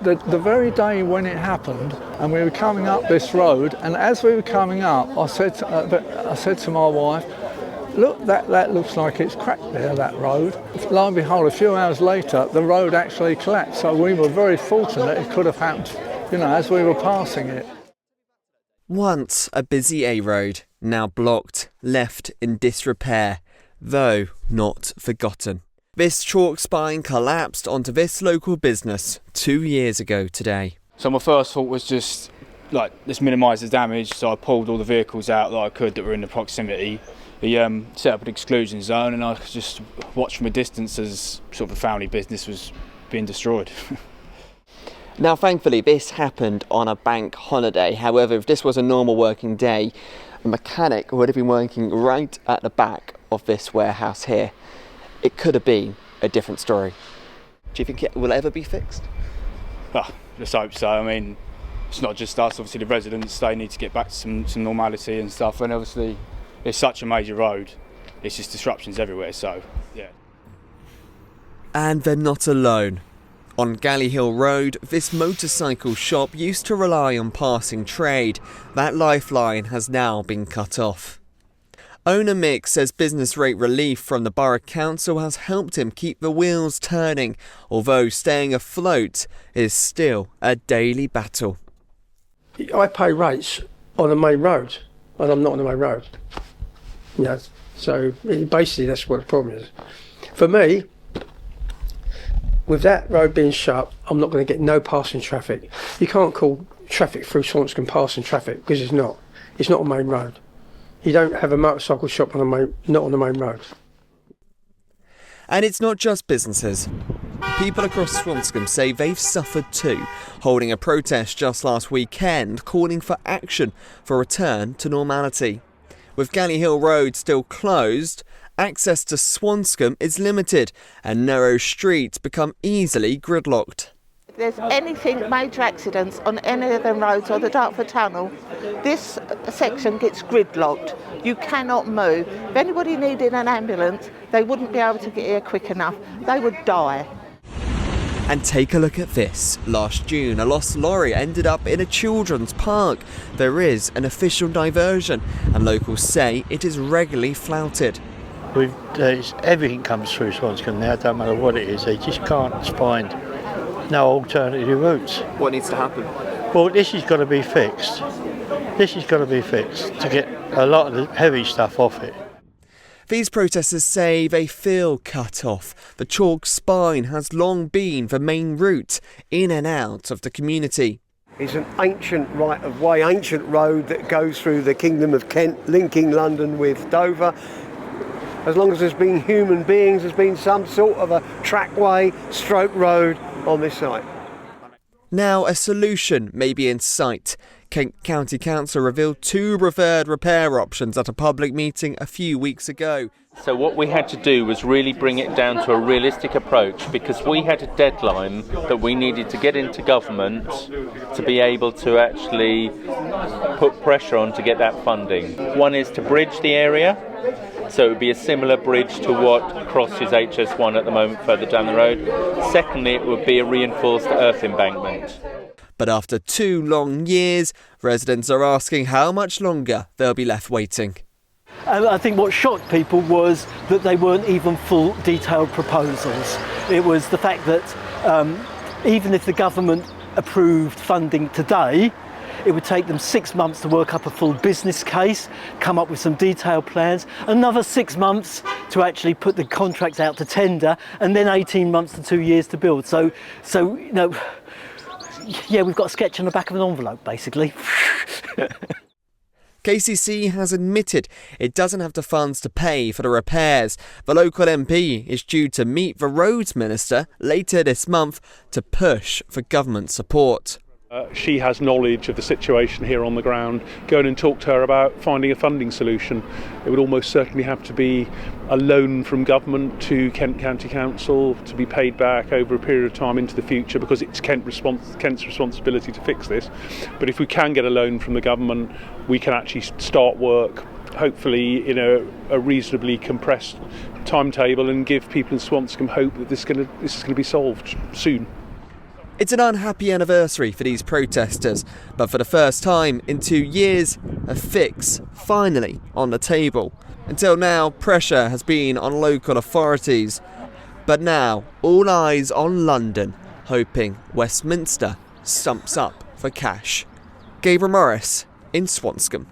the very day when it happened, and we were coming up this road, and as we were coming up, I said to my wife, look, that looks like it's cracked there, that road. Lo and behold, a few hours later, the road actually collapsed. So we were very fortunate it could have happened, as we were passing it. Once a busy A road, now blocked, left in disrepair, though not forgotten. This chalk spine collapsed onto this local business 2 years ago today. So my first thought was just, let's minimise the damage, so I pulled all the vehicles out that I could that were in the proximity. He set up an exclusion zone, and I just watched from a distance as sort of a family business was being destroyed. Now, thankfully, this happened on a bank holiday. However, if this was a normal working day, a mechanic would have been working right at the back of this warehouse here. It could have been a different story. Do you think it will ever be fixed? Oh, let's hope so. I mean, it's not just us. Obviously, the residents, they need to get back to some normality and stuff. And obviously, it's such a major road. It's just disruptions everywhere. So, yeah. And they're not alone. On Galley Hill Road, this motorcycle shop used to rely on passing trade. That lifeline has now been cut off. Owner Mick says business rate relief from the Borough Council has helped him keep the wheels turning, although staying afloat is still a daily battle. I pay rates on the main road, and I'm not on the main road. So basically that's what the problem is. For me, with that road being shut, I'm not going to get no passing traffic. You can't call traffic through Swanscombe passing traffic because it's not. It's not a main road. You don't have a motorcycle shop not on the main road. And it's not just businesses. People across Swanscombe say they've suffered too, holding a protest just last weekend calling for action for a return to normality. With Galley Hill Road still closed, access to Swanscombe is limited and narrow streets become easily gridlocked. If there's anything, major accidents on any of them roads or the Dartford Tunnel, this section gets gridlocked. You cannot move. If anybody needed an ambulance, they wouldn't be able to get here quick enough. They would die. And take a look at this. Last June, a lost lorry ended up in a children's park. There is an official diversion, and locals say it is regularly flouted. Everything comes through Swanscombe now, don't matter what it is. They just can't find no alternative routes. What needs to happen? Well, this has got to be fixed. This has got to be fixed to get a lot of the heavy stuff off it. These protesters say they feel cut off. The chalk spine has long been the main route in and out of the community. It's an ancient right-of-way, ancient road that goes through the Kingdom of Kent, linking London with Dover. As long as there's been human beings, there's been some sort of a trackway, stroke road on this site. Now a solution may be in sight. Kent County Council revealed 2 preferred repair options at a public meeting a few weeks ago. So what we had to do was really bring it down to a realistic approach, because we had a deadline that we needed to get into government to be able to actually put pressure on to get that funding. One is to bridge the area, so it would be a similar bridge to what crosses HS1 at the moment further down the road. Secondly, it would be a reinforced earth embankment. But after 2 long years, residents are asking how much longer they'll be left waiting. And I think what shocked people was that they weren't even full detailed proposals. It was the fact that even if the government approved funding today, it would take them 6 months to work up a full business case, come up with some detailed plans, another 6 months to actually put the contracts out to tender, and then 18 months to 2 years to build. So you know, yeah, we've got a sketch on the back of an envelope, basically. KCC has admitted it doesn't have the funds to pay for the repairs. The local MP is due to meet the Roads Minister later this month to push for government support. She has knowledge of the situation here on the ground. Go in and talk to her about finding a funding solution. It would almost certainly have to be a loan from government to Kent County Council to be paid back over a period of time into the future, because it's Kent's responsibility to fix this. But if we can get a loan from the government, we can actually start work, hopefully in a reasonably compressed timetable, and give people in Swanscombe hope that this is going to be solved soon. It's an unhappy anniversary for these protesters, but for the first time in 2 years, a fix finally on the table. Until now, pressure has been on local authorities, but now all eyes on London, hoping Westminster stumps up for cash. Gabriel Morris in Swanscombe.